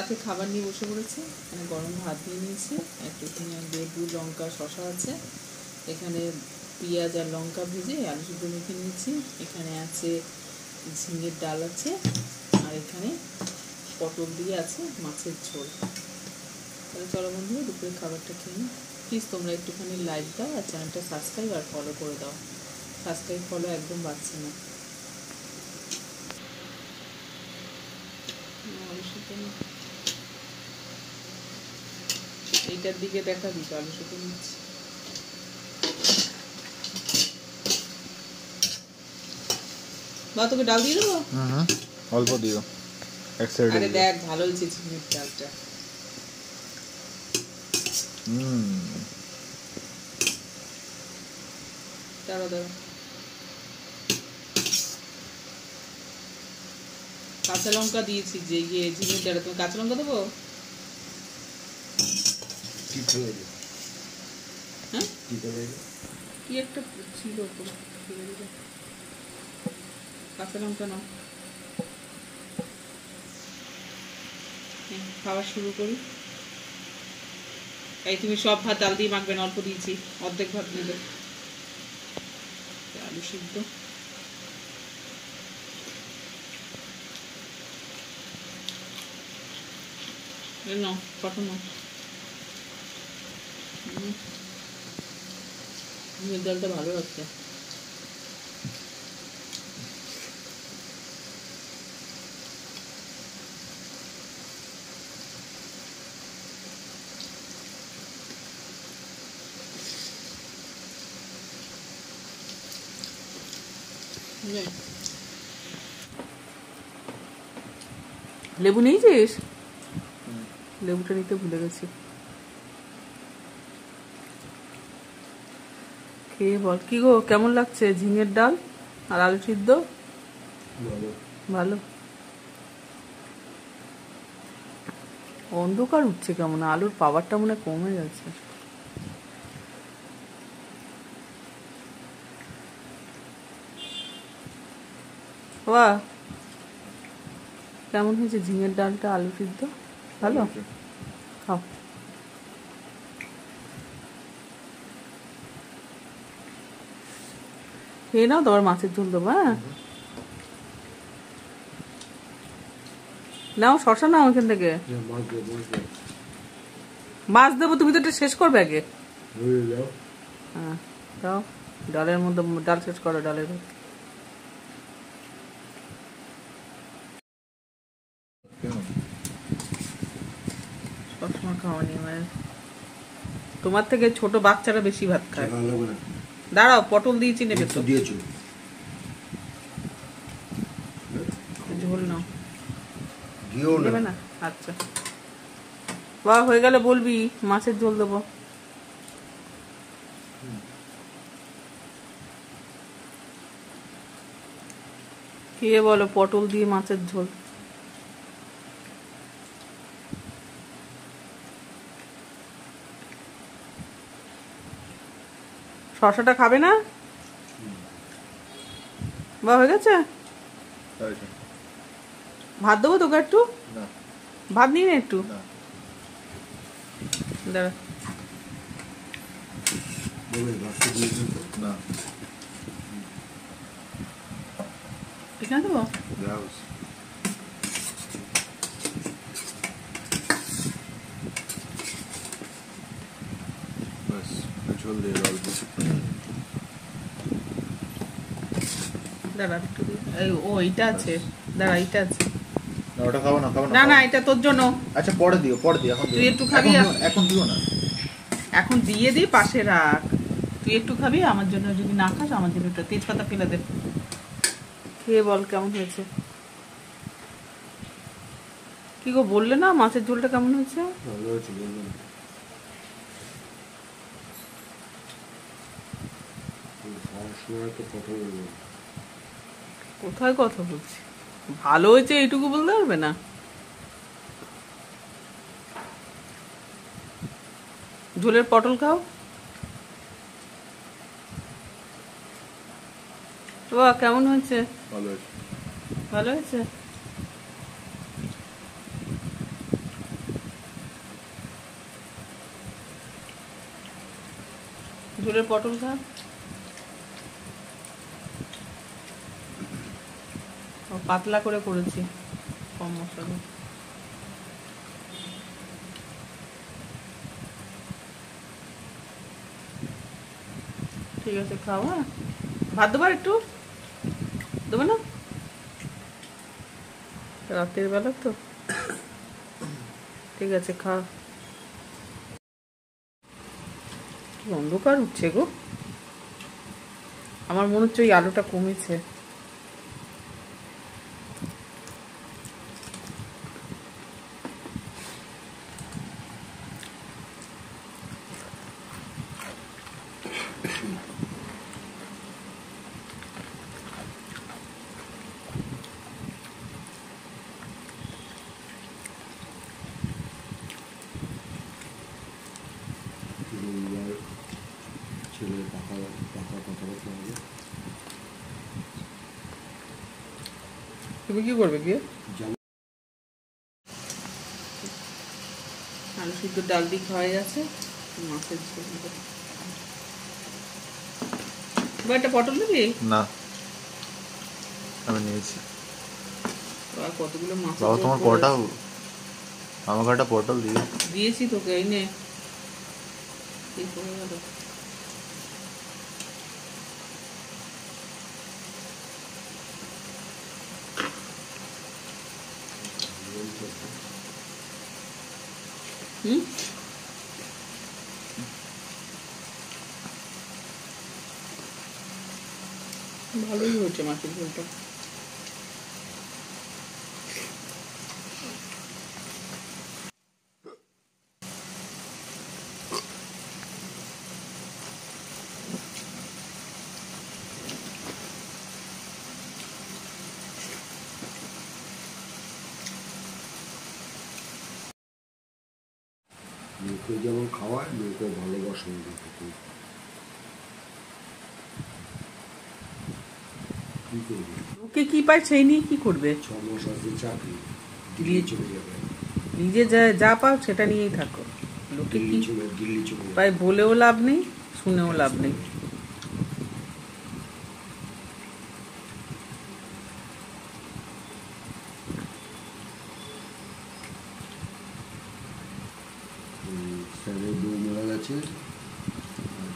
রাতে খাবার নিয়ে বসে পড়েছি। এখানে গরম ভাত দিয়ে নিয়েছি, একটু এখানে লেবু লঙ্কা শসা আছে, এখানে পেঁয়াজ আর লঙ্কা ভেজে আলু সিদ্ধ মেখে নিয়েছি, এখানে আছে ঝিঙের ডাল আছে, আর এখানে পটল দিয়ে আছে মাছের ঝোল। তাহলে চলো বন্ধুরা দুপুরে খাবারটা খেয়ে নিই। প্লিজ তোমরা একটুখানি লাইক দাও আর চ্যানেলটা সাবস্ক্রাইব আর ফলো করে দাও। সাবস্ক্রাইব ফলো একদম বাড়ছে না। এইটার দিকে দেখা দিত আলু সিদ্ধ নিচ্ছি। বা তোকে ডাল দিয়ে দেবো? অল্প দিও, এক সাইডে। আরে দেখ ভালো হয়েছে ঝিঙের ডালটা। দাঁড়া দাঁড়া, কাঁচা লঙ্কা দিয়েছি যে ইয়ে ঝিঙের ডালে। তুমি কাঁচা লঙ্কা দেবো? হ্যাঁ কি একটা ছিল, কাঁচা লঙ্কা নাও। খাওয়া শুরু করি। এই তুমি সব ভাত ডাল দিয়ে মাখবে না, অল্প দিয়েছি, অর্ধেক ভাত নেবে। আলু সিদ্ধ নাও, কত নাও। ডালটা ভালো লাগছে। লেবু নিয়েছিস? লেবুটা নিতে ভুলে গেছি। খেয়ে বল কি গো, কেমন লাগছে ঝিঙের ডাল আর আলু সিদ্ধ? ভালো। অন্ধকার উঠছে কেমন, আলুর পাওয়ারটা মনে কমে যাচ্ছে। বাহ, কেমন হয়েছে ঝিঙের ডালটা আলু সিদ্ধ? ভালো, খাও। খেয়ে নাও, তোমার মাছের ঝোল দেবো। হ্যাঁ নাও, শশা নাও ওখান থেকে। মাছ দেবো, তুমি তো এটা শেষ করবে আগে। হ্যাঁ দাও, ডালের মধ্যে ডাল শেষ করো, ডালের সবসময় খাওয়া নিয়ে মায়ের। তোমার থেকে ছোট বাচ্চারা বেশি ভাত খায়। দাঁড়াও, পটল দিয়েছি, নেবে তো? ঝোল নাও, নেবে না? আচ্ছা বাহ, হয়ে গেলে বলবি মাছের ঝোল দেবো। খেয়ে বলো পটল দিয়ে মাছের ঝোল। শশাটা খাবে না? বা হয়ে গেছে? ভাত দেবো তোকে একটু? ভাত নিয়ে নে একটু। দাঁড়া, এখানে দেবো। দাঁড়া একটু, ও এইটা আছে, দাঁড়া এইটা আছে। ওটা খাবো না, খাবো না না, এটা তোর জন্য। আচ্ছা পরে দিও, পরে দিও, এখন তুই একটু খাবি? এখন দিও না, এখন দিয়ে দিই, পাশে রাখ। তুই একটু খাবি, আমার জন্য যদি না খাস আমার জন্য একটা তেজপাতা ফেলে দে। খেয়ে বল কেমন হয়েছে। কি গো বললে না মাছের ঝোলটা কেমন হয়েছে? ভালো হয়েছে, বললাম কোথায় কথা বলছি? ভালো হয়েছে এইটুকু বলতে পারবে না? ঝোলের পটল খাও। বাহ, কেমন হয়েছে? ভালো হয়েছে। ভালো হয়েছে। ঝোলের পটল খা। পাতলা করে করেছি, কম মশলা। ঠিক আছে, খাও। হ্যাঁ, ভাত দেবার একটু দেবো না, রাতের বেলা তো। ঠিক আছে, খা। কি অন্ধকার উঠছে গো, আমার মনে হচ্ছে ওই আলোটা কমেছে। তুমি কি করবে গিয়ে? আলু সিদ্ধ ডাল দিয়ে খাওয়া গেছে, মাছের ঝোল। একটা পটল নিবি? না, আমি নিয়েছি। আর কতগুলো মাছ বাবা তোমার পটাও, আমাকে একটা পটল দিয়ে দিয়েছি তোকে, এই নে। এই পড়ে গেল। হুম, ভালোই হয়েছে মাছের ঝোলটা। লোকে যেমন খাওয়ায়, লোকে ভালোবাসে না খেতে। কি করবে? লোকে কি পায় সেই নিয়ে কি করবে? 6 মাস আছে চাকরি, দিল্লি দিয়ে চলে যাবে। নিজে যা যা পাও সেটা নিয়েই থাকো। লোকে কি দিল্লি চলে যাবে। পায় বলেও লাভ নেই, শুনেও লাভ নেই। স্যারের বউ মারা গেছে, আর